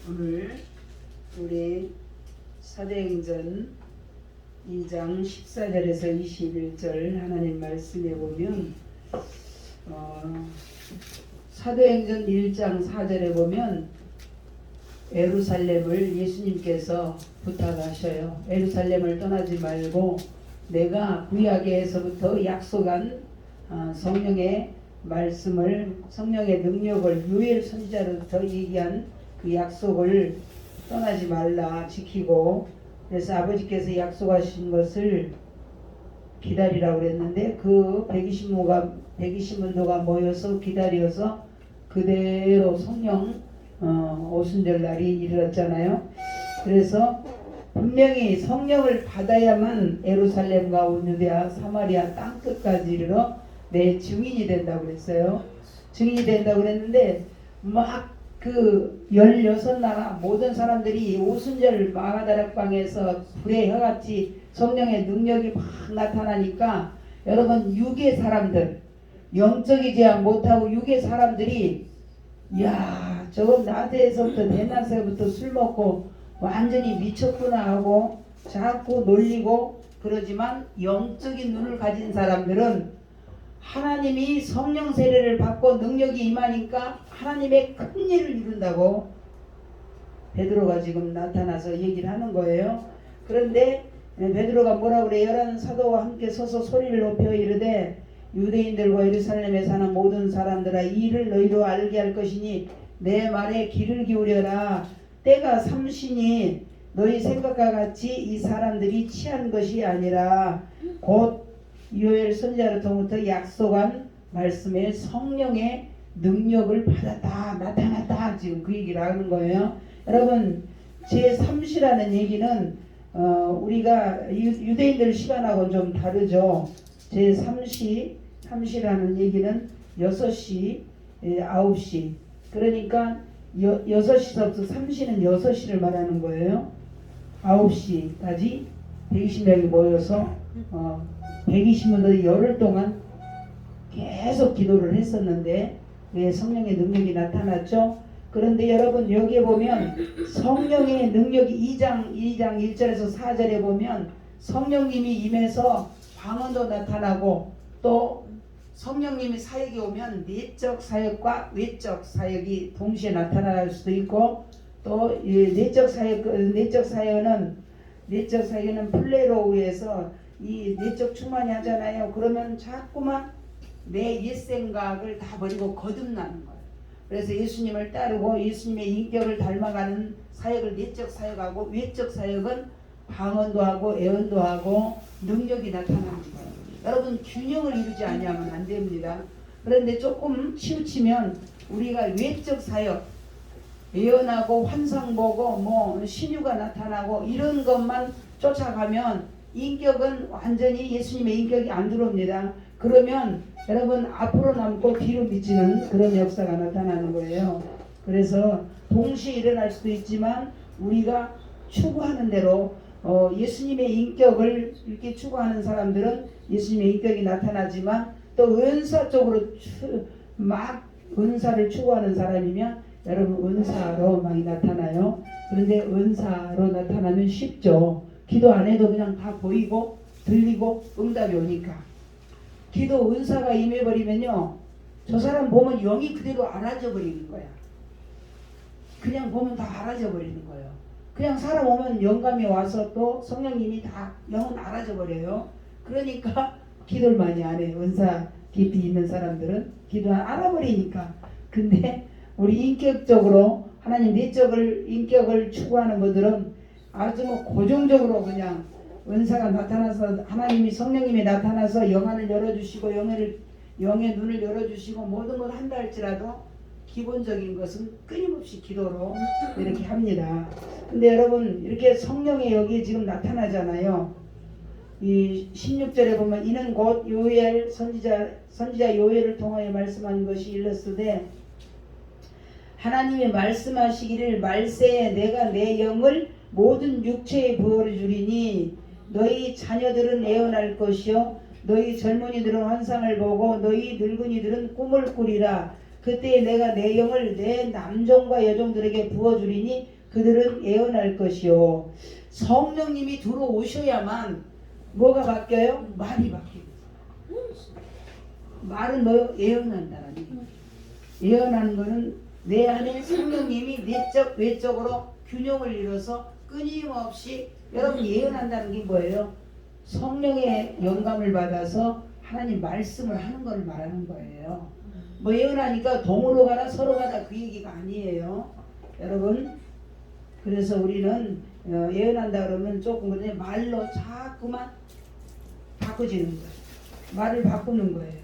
오늘 우리 사도행전 2장 14절에서 21절 하나님 말씀에 보면 사도행전 1장 4절에 보면 예루살렘을 예수님께서 부탁하셔요. 예루살렘을 떠나지 말고 내가 구약에서부터 약속한 성령의 말씀을, 성령의 능력을 요엘 선지자로부터 얘기한 그 약속을 떠나지 말라, 지키고, 그래서 아버지께서 약속하신 것을 기다리라고 그랬는데 그 120문도가 모여서 기다려서 그대로 성령 오순절 날이 이르렀잖아요. 그래서 분명히 성령을 받아야만 예루살렘과 유대아 사마리아 땅끝까지 이르러 내 증인이 된다고 그랬어요. 증인이 된다고 그랬는데 막 그 16나라 모든 사람들이 오순절 마가다락방에서 불의 혀같이 성령의 능력이 막 나타나니까 여러분 육의 사람들, 영적이지 못하고 육의 사람들이 야 저건 나한테서부터 대낮에부터 술 먹고 완전히 미쳤구나 하고 자꾸 놀리고 그러지만 영적인 눈을 가진 사람들은 하나님이 성령 세례를 받고 능력이 임하니까 하나님의 큰 일을 이룬다고 베드로가 지금 나타나서 얘기를 하는 거예요. 그런데 베드로가 뭐라 그래? 11 사도와 함께 서서 소리를 높여 이르되 유대인들과 예루살렘에 사는 모든 사람들아 이 일을 너희로 알게 할 것이니 내 말에 귀를 기울여라. 때가 삼시니 너희 생각과 같이 이 사람들이 취한 것이 아니라 곧 요엘 선지자로부터 약속한 말씀에 성령의 능력을 받았다, 나타났다, 지금 그 얘기를 하는 거예요. 여러분 제3시라는 얘기는 우리가 유대인들 시간하고는 좀 다르죠. 제3시라는 얘기는 6시, 9시, 그러니까 6시부터 3시는 6시를 말하는 거예요. 9시까지 120명이 모여서 120문도 열흘 동안 계속 기도를 했었는데 왜 성령의 능력이 나타났죠? 그런데 여러분 여기에 보면 성령의 능력이 2장 1절에서 4절에 보면 성령님이 임해서 방언도 나타나고 또 성령님이 사역이 오면 내적 사역과 외적 사역이 동시에 나타날 수도 있고 또 내적 사역은 플레로우에서 이 내적 충만이 하잖아요. 그러면 자꾸만 내 옛생각을 다 버리고 거듭나는 거예요. 그래서 예수님을 따르고 예수님의 인격을 닮아가는 사역을 내적 사역하고 외적 사역은 방언도 하고 애언도 하고 능력이 나타납니다. 여러분 균형을 이루지 아니하면 안 됩니다. 그런데 조금 치우치면 우리가 외적 사역 예언하고 환상 보고 뭐 신유가 나타나고 이런 것만 쫓아가면 인격은 완전히 예수님의 인격이 안 들어옵니다. 그러면 여러분 앞으로 남고 뒤로 미치는 그런 역사가 나타나는 거예요. 그래서 동시에 일어날 수도 있지만 우리가 추구하는 대로 예수님의 인격을 이렇게 추구하는 사람들은 예수님의 인격이 나타나지만 또 은사 쪽으로 막 은사를 추구하는 사람이면 여러분 은사로 많이 나타나요. 그런데 은사로 나타나면 쉽죠. 기도 안 해도 그냥 다 보이고 들리고 응답이 오니까. 기도 은사가 임해버리면요 저 사람 보면 영이 그대로 알아져 버리는 거야. 그냥 보면 다 알아져 버리는 거예요. 그냥 사람 오면 영감이 와서 또 성령님이 다 영은 알아져 버려요. 그러니까 기도를 많이 안 해. 은사 깊이 있는 사람들은 기도 알아버리니까. 근데 우리 인격적으로 하나님 내적을 인격을 추구하는 분들은 아주 뭐 고정적으로 그냥 은사가 나타나서 하나님이 성령님이 나타나서 영안을 열어주시고 영의 눈을 열어주시고 모든 걸 한다 할지라도 기본적인 것은 끊임없이 기도로 이렇게 합니다. 근데 여러분 이렇게 성령이 여기 지금 나타나잖아요. 이 16절에 보면 이는 곧 요엘 선지자 요엘을 통하여 말씀한 것이 일렀으되 하나님이 말씀하시기를 말세에 내가 내 영을 모든 육체에 부어를 주리니 너희 자녀들은 예언할 것이요 너희 젊은이들은 환상을 보고 너희 늙은이들은 꿈을 꾸리라. 그때 내가 내 영을 내 남종과 여종들에게 부어주리니 그들은 예언할 것이요. 성령님이 들어오셔야만 뭐가 바뀌어요? 말이 바뀌고. 말은 뭐 예언한다는 얘기예요. 예언하는 거는 내 안에 성령님이 내적 외적으로 균형을 이뤄서 끊임없이 여러분 예언한다는 게 뭐예요? 성령의 영감을 받아서 하나님 말씀을 하는 걸 말하는 거예요. 뭐 예언하니까 동으로 가라 서로 가라 그 얘기가 아니에요. 여러분 그래서 우리는 예언한다 그러면 조금 그냥 말로 자꾸만 바꿔지는 거예요. 말을 바꾸는 거예요.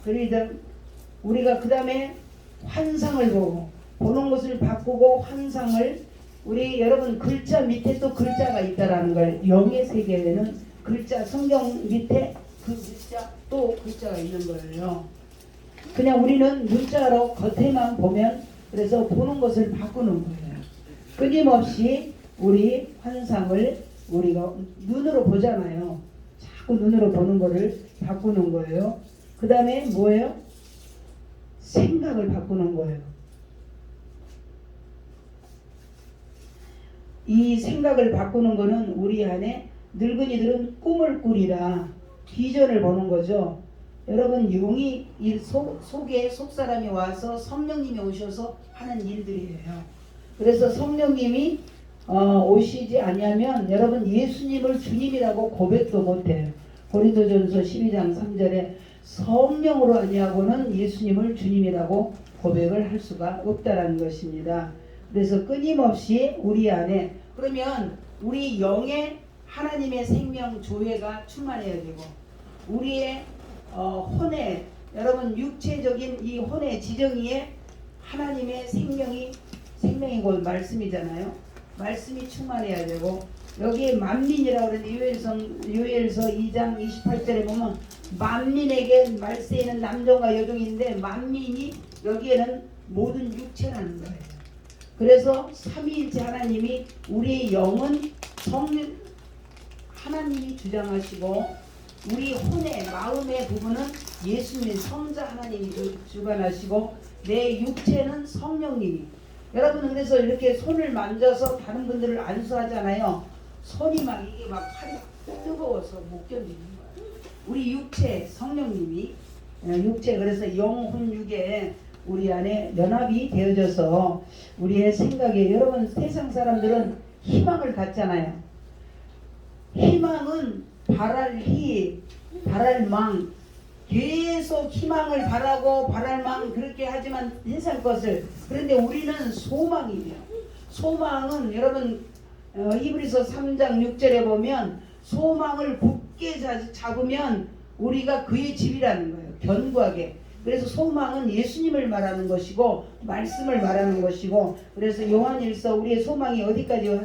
그러다 우리가 그 다음에 환상을 보고 보는 것을 바꾸고 환상을 우리 여러분 글자 밑에 또 글자가 있다라는 걸 영의 세계에는 글자 성경 밑에 그 글자 또 글자가 있는 거예요. 그냥 우리는 문자로 겉에만 보면 그래서 보는 것을 바꾸는 거예요. 끊임없이 우리 환상을 우리가 눈으로 보잖아요. 자꾸 눈으로 보는 거를 바꾸는 거예요. 그 다음에 뭐예요? 생각을 바꾸는 거예요. 이 생각을 바꾸는 거는 우리 안에 늙은이들은 꿈을 꾸리라 비전을 보는 거죠. 여러분 용이 속에 속사람이 와서 성령님이 오셔서 하는 일들이에요. 그래서 성령님이 오시지 아니하면 여러분 예수님을 주님이라고 고백도 못해요. 고린도전서 12장 3절에 성령으로 아니하고는 예수님을 주님이라고 고백을 할 수가 없다라는 것입니다. 그래서 끊임없이 우리 안에 그러면 우리 영에 하나님의 생명 조회가 충만해야 되고 우리의 혼에 여러분 육체적인 이 혼의 지정이에 하나님의 생명이 곧 말씀이잖아요. 말씀이 충만해야 되고 여기에 만민이라고 그러는데 요엘서 2장 28절에 보면 만민에게 말세에는 남종과 여종인데 만민이 여기에는 모든 육체라는 거예요. 그래서 삼위일체 하나님이 우리의 영은 하나님이 주장하시고 우리 혼의 마음의 부분은 예수님의 성자 하나님이 주관하시고 내 육체는 성령님이 여러분 그래서 이렇게 손을 만져서 다른 분들을 안수하잖아요. 손이 막 이게 막 팔이 뜨거워서 못 견디는 거예요. 우리 육체 성령님이 육체 그래서 영혼 육에 우리 안에 연합이 되어져서 우리의 생각에 여러분 세상 사람들은 희망을 갖잖아요. 희망은 바랄망 계속 희망을 바라고 바랄망 그렇게 하지만 세상 것을 그런데 우리는 소망이에요. 소망은 여러분 히브리서 3장 6절에 보면 소망을 굳게 잡으면 우리가 그의 집이라는 거예요. 견고하게. 그래서 소망은 예수님을 말하는 것이고 말씀을 말하는 것이고 그래서 요한일서 우리의 소망이 어디까지요?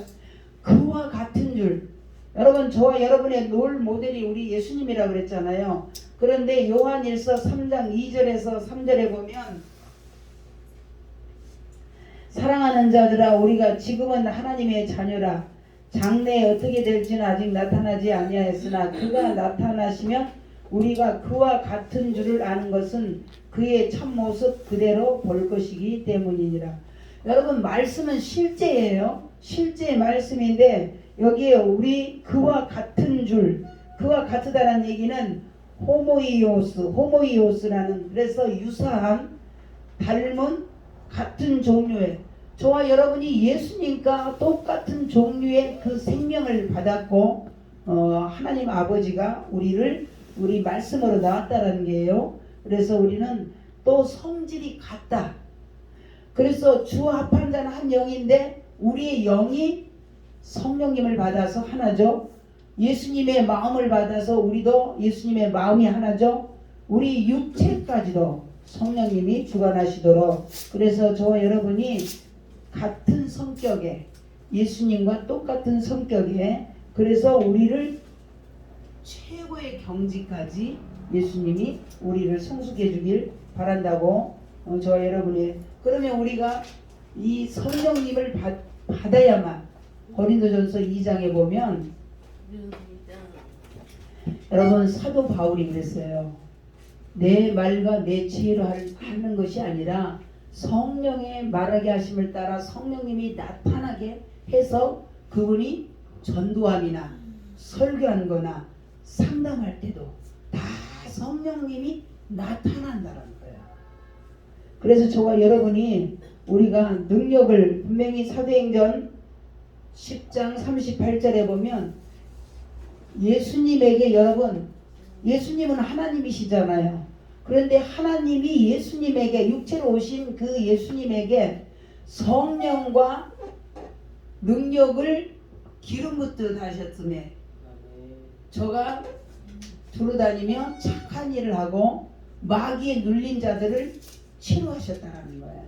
그와 같은 줄. 여러분 저와 여러분의 롤 모델이 우리 예수님이라고 그랬잖아요. 그런데 요한일서 3장 2절에서 3절에 보면 사랑하는 자들아 우리가 지금은 하나님의 자녀라 장래에 어떻게 될지는 아직 나타나지 아니하였으나 그가 나타나시면 우리가 그와 같은 줄을 아는 것은 그의 참모습 그대로 볼 것이기 때문이니라. 여러분 말씀은 실제예요. 실제의 말씀인데 여기에 우리 그와 같은 줄 그와 같다라는 얘기는 호모이오스라는 그래서 유사한 닮은 같은 종류의 저와 여러분이 예수님과 똑같은 종류의 그 생명을 받았고 하나님 아버지가 우리 말씀으로 나왔다라는 게요. 그래서 우리는 또 성질이 같다. 그래서 주 합한 자는 한 영인데 우리의 영이 성령님을 받아서 하나죠. 예수님의 마음을 받아서 우리도 예수님의 마음이 하나죠. 우리 육체까지도 성령님이 주관하시도록 그래서 저와 여러분이 같은 성격에 예수님과 똑같은 성격에 그래서 우리를 최고의 경지까지 예수님이 우리를 성숙해 주길 바란다고 저와 여러분이 그러면 우리가 이 성령님을 받아야만 고린도전서 2장에 보면 여러분 사도 바울이 그랬어요. 내 말과 내 지혜로 하는 것이 아니라 성령의 말하게 하심을 따라 성령님이 나타나게 해서 그분이 전도함이나 설교한 거나 상담할 때도 다 성령님이 나타난다는 거예요. 그래서 저와 여러분이 우리가 능력을 분명히 사도행전 10장 38절에 보면 예수님에게 여러분 예수님은 하나님이시잖아요. 그런데 하나님이 예수님에게 육체로 오신 그 예수님에게 성령과 능력을 기름 붓듯 하셨음에 저가 두루다니며 착한 일을 하고 마귀에 눌린 자들을 치료하셨다는 거예요.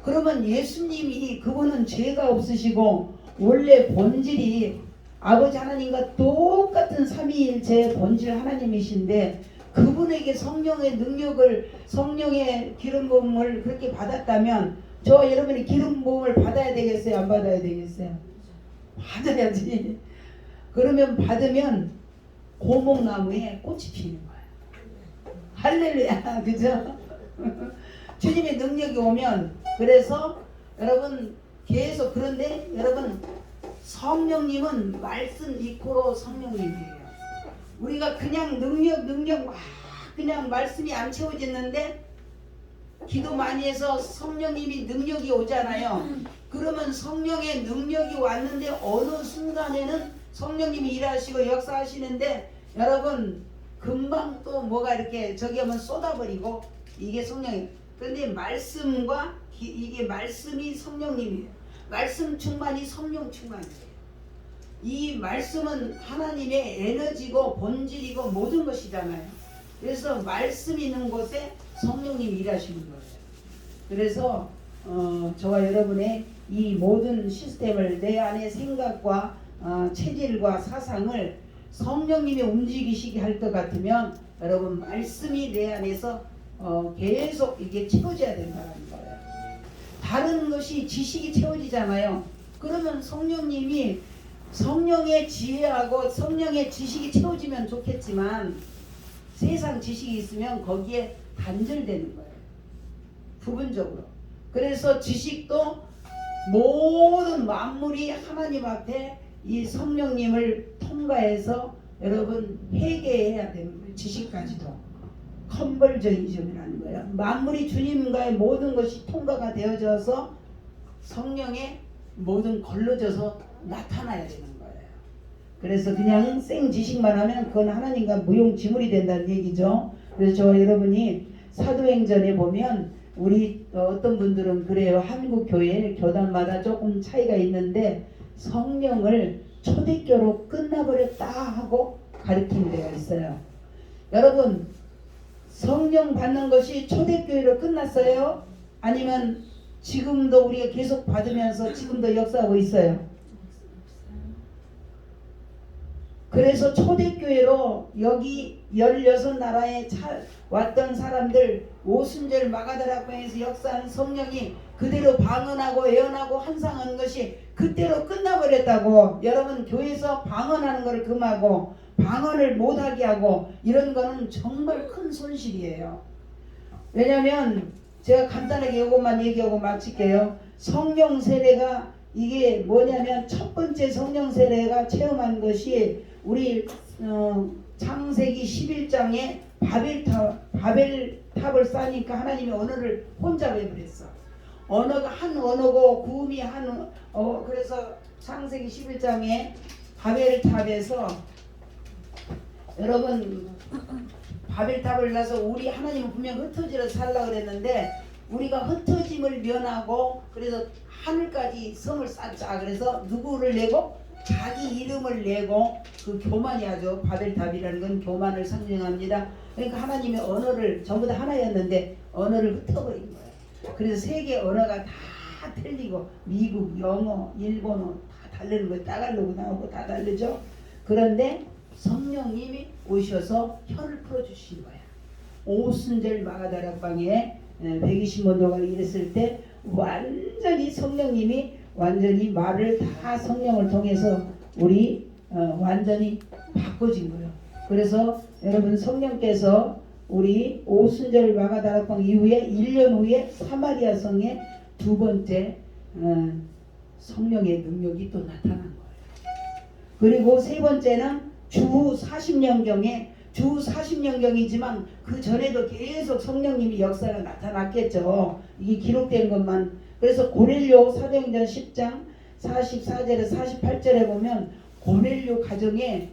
그러면 예수님이 그분은 죄가 없으시고 원래 본질이 아버지 하나님과 똑같은 삼위일체 본질 하나님이신데 그분에게 성령의 능력을 성령의 기름 부음을 그렇게 받았다면 저와 여러분이 기름 부음을 받아야 되겠어요? 안 받아야 되겠어요? 받아야지. 그러면 받으면 고목나무에 꽃이 피는 거예요. 할렐루야. 그죠? 주님의 능력이 오면 그래서 여러분 계속 그런데 여러분 성령님은 말씀 이코로 성령님이에요. 우리가 그냥 능력 막 그냥 말씀이 안 채워지는데 기도 많이 해서 성령님이 능력이 오잖아요. 그러면 성령의 능력이 왔는데 어느 순간에는 성령님이 일하시고 역사하시는데 여러분 금방 또 뭐가 이렇게 저기 하면 쏟아버리고 이게 성령이에요. 그런데 말씀과 이게 말씀이 성령님이에요. 말씀 충만이 성령 충만이에요. 이 말씀은 하나님의 에너지고 본질이고 모든 것이잖아요. 그래서 말씀 있는 곳에 성령님이 일하시는 거예요. 그래서 저와 여러분의 이 모든 시스템을 내 안의 생각과 체질과 사상을 성령님이 움직이시게 할 것 같으면 여러분 말씀이 내 안에서 계속 이게 채워져야 된다는 거예요. 다른 것이 지식이 채워지잖아요. 그러면 성령님이 성령의 지혜하고 성령의 지식이 채워지면 좋겠지만 세상 지식이 있으면 거기에 단절되는 거예요. 부분적으로. 그래서 지식도 모든 만물이 하나님 앞에 이 성령님을 통과해서 여러분 회개해야 되는 거예요. 지식까지도. 컨버전이즘이라는 거예요. 만물이 주님과의 모든 것이 통과가 되어져서 성령의 모든 걸러져서 나타나야 되는 거예요. 그래서 그냥 생 지식만 하면 그건 하나님과 무용지물이 된다는 얘기죠. 그래서 저와 여러분이 사도행전에 보면 우리 어떤 분들은 그래요. 한국 교회 교단마다 조금 차이가 있는데 성령을 초대교로 끝나버렸다 하고 가르치는 데가 있어요. 여러분 성령 받는 것이 초대교회로 끝났어요? 아니면 지금도 우리가 계속 받으면서 지금도 역사하고 있어요? 그래서 초대교회로 여기 16나라에 왔던 사람들 오순절 마가다락방에서 역사한 성령이 그대로 방언하고 예언하고 환상하는 것이 그때로 끝나버렸다고. 여러분 교회에서 방언하는 것을 금하고 방언을 못하게 하고 이런 거는 정말 큰 손실이에요. 왜냐하면 제가 간단하게 이것만 얘기하고 마칠게요. 성령 세례가 이게 뭐냐면 첫 번째 성령 세례가 체험한 것이 우리 창세기 11장에 바벨탑을 쌓으니까 하나님이 언어를 혼자 배분했어. 언어가 한 언어고 구음이 한 그래서 창세기 11장에 바벨탑에서 여러분 바벨탑을 놔서 우리 하나님은 분명 흩어지러 살라 그랬는데 우리가 흩어짐을 면하고 그래서 하늘까지 성을 쌓자. 그래서 누구를 내고 자기 이름을 내고 그 교만이 하죠. 바벨탑이라는 건 교만을 상징합니다. 그러니까 하나님의 언어를 전부 다 하나였는데 언어를 흩어버린 거예요. 그래서 세계 언어가 다 틀리고 미국 영어 일본어 다 다르는 거예요. 따갈로그 나오고 다 다르죠. 그런데 성령님이 오셔서 혀를 풀어주신 거야. 오순절 마가다락방에 120만 동안 일했을 때 완전히 성령님이 완전히 말을 다 성령을 통해서 우리 완전히 바꿔진 거예요. 그래서 여러분 성령께서 우리 오순절 마가다락방 이후에 1년 후에 사마리아 성에 두 번째 성령의 능력이 또 나타난 거예요. 그리고 세 번째는 주 40년경에 주 40년경이지만 그 전에도 계속 성령님이 역사가 나타났겠죠. 이게 기록된 것만. 그래서 고넬료 사도행전 10장 44절에 48절에 보면 고넬료 가정에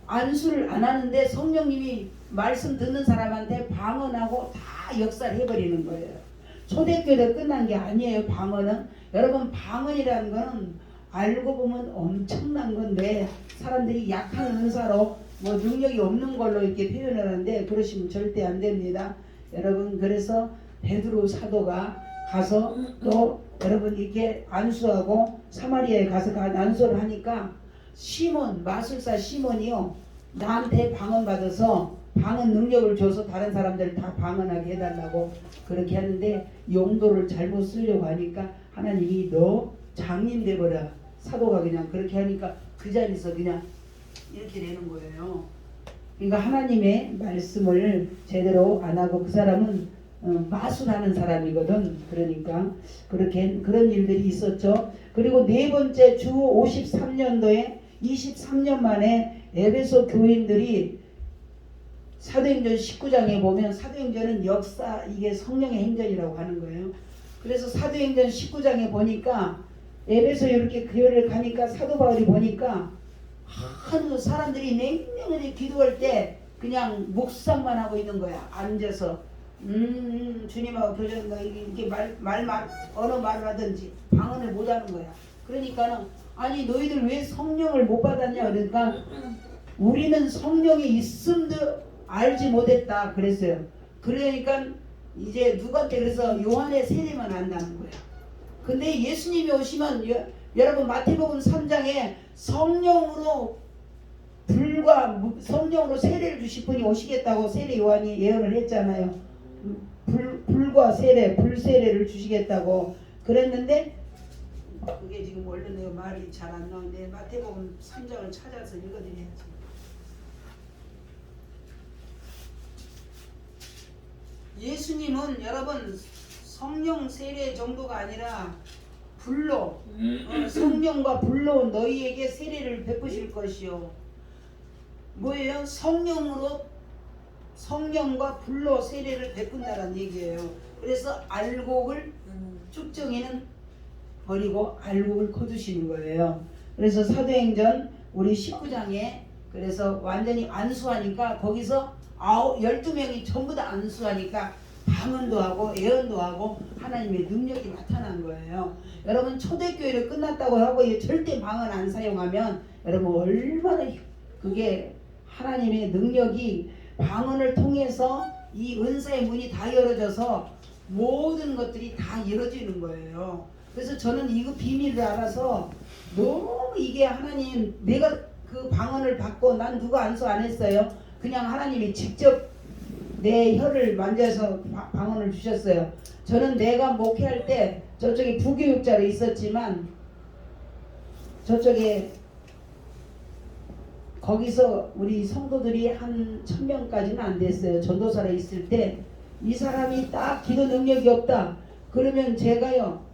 안수를 안 하는데 성령님이 말씀 듣는 사람한테 방언하고 다 역사를 해버리는 거예요. 초대교회로 끝난 게 아니에요. 방언은. 여러분 방언이라는 거는 알고 보면 엄청난 건데 사람들이 약한 은사로 뭐 능력이 없는 걸로 이렇게 표현을 하는데 그러시면 절대 안 됩니다. 여러분 그래서 베드로 사도가 가서 또 여러분 이렇게 안수하고 사마리아에 가서 안수를 하니까 시몬 마술사 시몬이요 나한테 방언 받아서 방언 능력을 줘서 다른 사람들 다 방언하게 해달라고 그렇게 하는데 용도를 잘못 쓰려고 하니까 하나님이 너 장인 돼버려 사도가 그냥 그렇게 하니까 그 자리에서 그냥 이렇게 되는 거예요. 그러니까 하나님의 말씀을 제대로 안 하고 그 사람은 마술하는 사람이거든. 그러니까 그렇게 그런 일들이 있었죠. 그리고 네 번째 주 53년도에 23년 만에 에베소 교인들이 사도행전 19장에 보면 사도행전은 역사 이게 성령의 행전이라고 하는 거예요. 그래서 사도행전 19장에 보니까 에베소 이렇게 교회를 가니까 사도 바울이 보니까 한 사람들이 냉정히 기도할 때 그냥 묵상만 하고 있는 거야. 앉아서 주님하고 교제한다 이렇게 말 어느 말을 하든지 방언을 못 하는 거야. 그러니까는 아니 너희들 왜 성령을 못 받았냐 그러니까 우리는 성령이 있음도 알지 못했다 그랬어요. 그러니까 이제 누구한테 그래서 요한의 세례만 안다는 거야. 근데 예수님이 오시면 여러분 마태복음 3장에 성령으로 성령으로 세례를 주실 분이 오시겠다고 세례 요한이 예언을 했잖아요. 불과 세례, 불세례를 주시겠다고 그랬는데 그게 지금 원래 내가 말이 잘 안 나오는데 마태복음 3장을 찾아서 읽어드려야지. 예수님은 여러분 성령 세례 정도가 아니라 불로 성령과 불로 너희에게 세례를 베푸실 것이요. 뭐예요? 성령과 불로 세례를 베푼다는 얘기예요. 그래서 알곡을 쭉정이는 버리고 알곡을 거두시는 거예요. 그래서 사도행전 우리 19장에 그래서 완전히 안수하니까 거기서 12명이 전부 다 안수하니까 방언도 하고 예언도 하고 하나님의 능력이 나타난 거예요. 여러분 초대교회를 끝났다고 하고 절대 방언 안 사용하면 여러분 얼마나 그게 하나님의 능력이 방언을 통해서 이 은사의 문이 다 열어져서 모든 것들이 다 이루어지는 거예요. 그래서 저는 이거 비밀을 알아서 너무 이게 하나님 내가 그 방언을 받고 난 누가 안수 안 했어요. 그냥 하나님이 직접 내 혀를 만져서 방언을 주셨어요. 저는 내가 목회할 때 저쪽에 부교육자로 있었지만 저쪽에 거기서 우리 성도들이 한 1000명까지는 안 됐어요. 전도사로 있을 때 이 사람이 딱 기도 능력이 없다. 그러면 제가요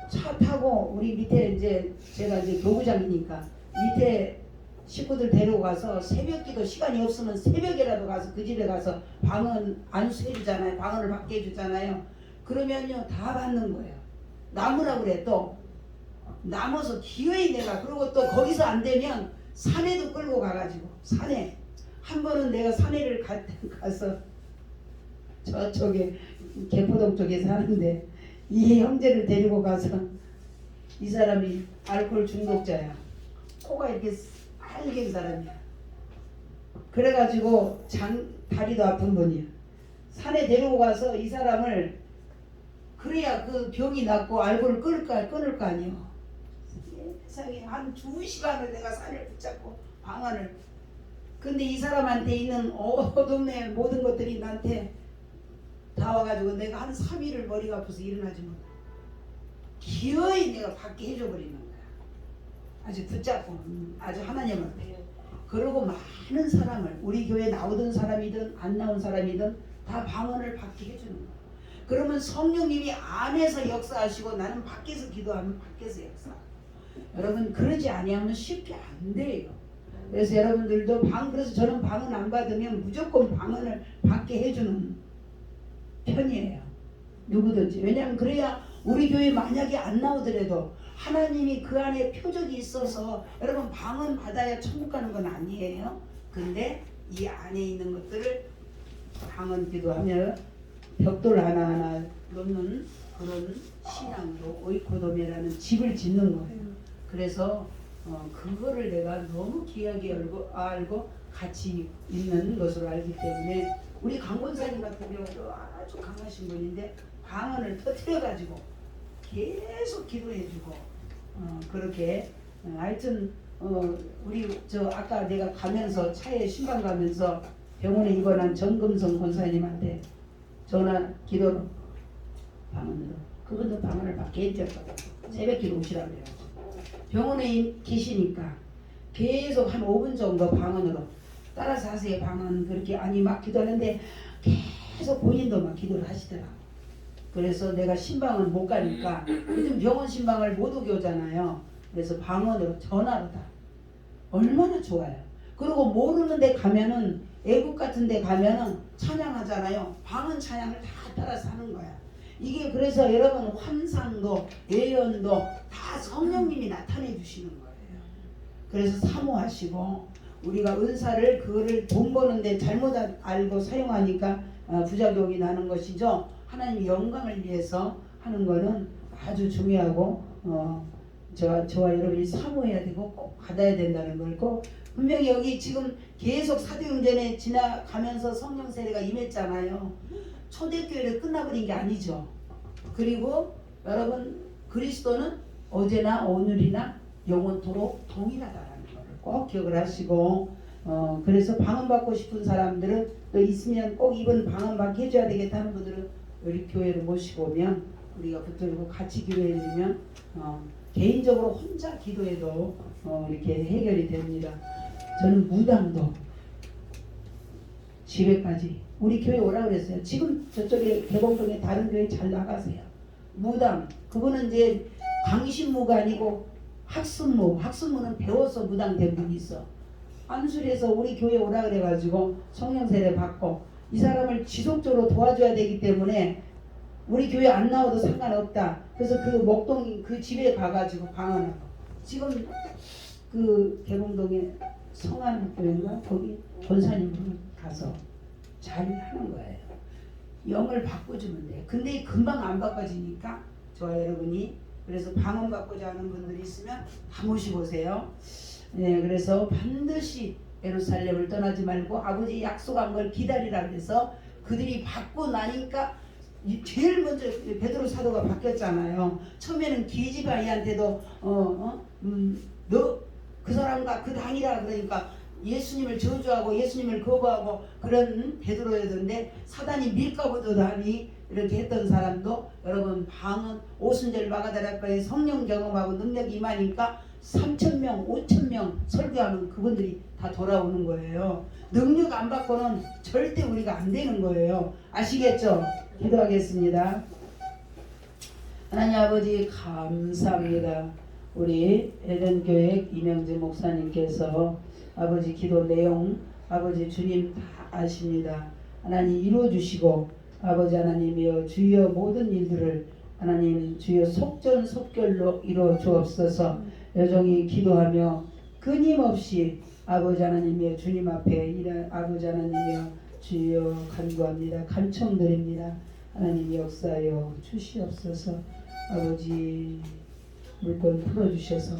차 타고 우리 밑에 이제 제가 이제 교구장이니까 밑에 식구들 데리고 가서 새벽 기도 시간이 없으면 새벽이라도 가서 그 집에 가서 방언 안수해 주잖아요. 방언을 받게 해주잖아요. 그러면요 다 받는 거예요. 남으라 그래 또 남아서 기어이 내가 그러고 또 거기서 안 되면 산에도 끌고 가가지고 산에 한 번은 내가 산에를 가서 저쪽에 개포동 쪽에 사는데 이 형제를 데리고 가서 이 사람이 알코올 중독자야. 코가 이렇게 빨개진 사람이야. 그래가지고 다리도 아픈 분이야. 산에 데리고 가서 이 사람을 그래야 그 병이 낫고 알코올을 끊을 거 아니에요. 세상에 한 2시간을 내가 산을 붙잡고 방안을. 근데 이 사람한테 있는 동네 모든 것들이 나한테 다 와가지고 내가 한 3일을 머리가 아파서 일어나지 못해. 기어이 내가 받게 해줘버리는 거야. 아주 붙잡고 아주 하나님 앞에. 그리고 많은 사람을 우리 교회 나오던 사람이든 안 나온 사람이든 다 방언을 받게 해주는 거예요. 그러면 성령님이 안에서 역사하시고 나는 밖에서 기도하면 밖에서 역사하고. 여러분 그러지 아니하면 쉽게 안 돼요. 그래서 여러분들도 그래서 저는 방언 안 받으면 무조건 방언을 받게 해주는 편이에요. 누구든지. 왜냐하면 그래야 우리 교회 만약에 안 나오더라도 하나님이 그 안에 표적이 있어서 여러분 방언 받아야 천국 가는 건 아니에요. 근데 이 안에 있는 것들을 방언 기도하며 벽돌 하나하나 놓는 그런 신앙으로 오이코도메라는 집을 짓는 거예요. 그래서 그거를 내가 너무 귀하게 알고 같이 있는 것으로 알기 때문에 우리 강권사님 같은 경우도 아주 강하신 분인데 방언을 터뜨려가지고 계속 기도해주고 그렇게 하여튼 우리 저 아까 내가 가면서 차에 신방 가면서 병원에 입원한 정금성 권사님한테 전화 기도로 방언으로 그분도 방언을 받게 해줬거든. 새벽기도 오시라고 해가지고 병원에 계시니까 계속 한 5분 정도 방언으로 따라서 하세요. 방언 그렇게 아니 막 기도하는데 계속 본인도 막 기도를 하시더라. 그래서 내가 신방을 못 가니까 요즘 병원 신방을 못 오게 오잖아요. 그래서 방언으로 전화로 다 얼마나 좋아요. 그리고 모르는 데 가면은 애국 같은 데 가면은 찬양하잖아요. 방언 찬양을 다 따라서 하는 거야. 이게 그래서 여러분 환상도 예언도 다 성령님이 나타내 주시는 거예요. 그래서 사모하시고 우리가 은사를 그거를 돈 버는데 잘못 알고 사용하니까 부작용이 나는 것이죠. 하나님 영광을 위해서 하는 거는 아주 중요하고 저와 여러분이 사모해야 되고 꼭 받아야 된다는 걸 꼭 분명히 여기 지금 계속 사도행전에 지나가면서 성령 세례가 임했잖아요. 초대교회를 끝나버린 게 아니죠. 그리고 여러분 그리스도는 어제나 오늘이나 영원토록 동일하다라는 걸 꼭 기억을 하시고 그래서 방언 받고 싶은 사람들은 또 있으면 꼭 이번 방언 받게 해줘야 되겠다는 분들은 우리 교회를 모시고 오면 우리가 붙들고 같이 기도해주면 개인적으로 혼자 기도해도 이렇게 해결이 됩니다. 저는 무당도 집에까지 우리 교회 오라고 그랬어요. 지금 저쪽에 개봉동에 다른 교회 잘 나가세요. 무당 그거는 이제 강신무가 아니고 학습무는 배워서 무당 된 분이 있어. 안술에서 우리 교회 오라 그래가지고 성령 세례 받고 이 사람을 지속적으로 도와줘야 되기 때문에 우리 교회 안 나와도 상관없다. 그래서 그 목동 그 집에 가가지고 방언하고 지금 그 개봉동에 성안교회인가 거기 권사님으로 가서 잘 하는 거예요. 영을 바꿔주면 돼. 근데 금방 안 바꿔지니까 저와 여러분이 그래서 방언 받고자 하는 분들이 있으면 다 모시고 오세요. 네, 그래서 반드시 예루살렘을 떠나지 말고 아버지 약속한 걸 기다리라 그래서 그들이 받고 나니까 제일 먼저 베드로 사도가 바뀌었잖아요. 처음에는 기지바이한테도 너 그 사람과 그 당이라 그러니까 예수님을 저주하고 예수님을 거부하고 그런 베드로였는데 사단이 밀가부도다니 이렇게 했던 사람도 여러분 방언 오순절 마가다락과의 성령 경험하고 능력이 임하니까 3,000명 5,000명 설교하면 그분들이 다 돌아오는 거예요. 능력 안 받고는 절대 우리가 안 되는 거예요. 아시겠죠? 기도하겠습니다. 하나님 아버지 감사합니다. 우리 에덴교회 이명재 목사님께서 아버지 기도 내용 아버지 주님 다 아십니다. 하나님 이루어주시고 아버지 하나님이여 주여 모든 일들을 하나님 주여 속전속결로 이루어 주옵소서. 여종이 기도하며 끊임없이 아버지 하나님이여 주님 앞에 아버지 하나님이여 주여 간구합니다. 간청드립니다. 하나님 역사여 주시옵소서. 아버지 물건 풀어주셔서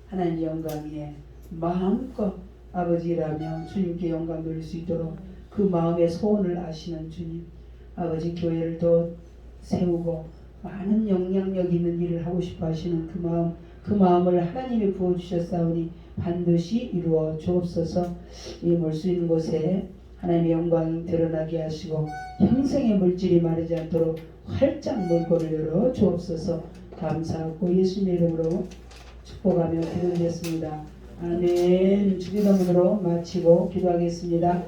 하나님 영광에 마음껏 아버지라며 주님께 영광 돌릴 수 있도록 그 마음의 소원을 아시는 주님 아버지 교회를 더 세우고 많은 영향력 있는 일을 하고 싶어 하시는 그 마음을 하나님이 부어주셨사오니 반드시 이루어 주옵소서. 이 몰 수 있는 곳에 하나님의 영광이 드러나게 하시고 평생의 물질이 마르지 않도록 활짝 물고를 열어 주옵소서. 감사하고 예수님의 이름으로 축복하며 기도드렸습니다. 아멘. 주기도문으로 마치고 기도하겠습니다.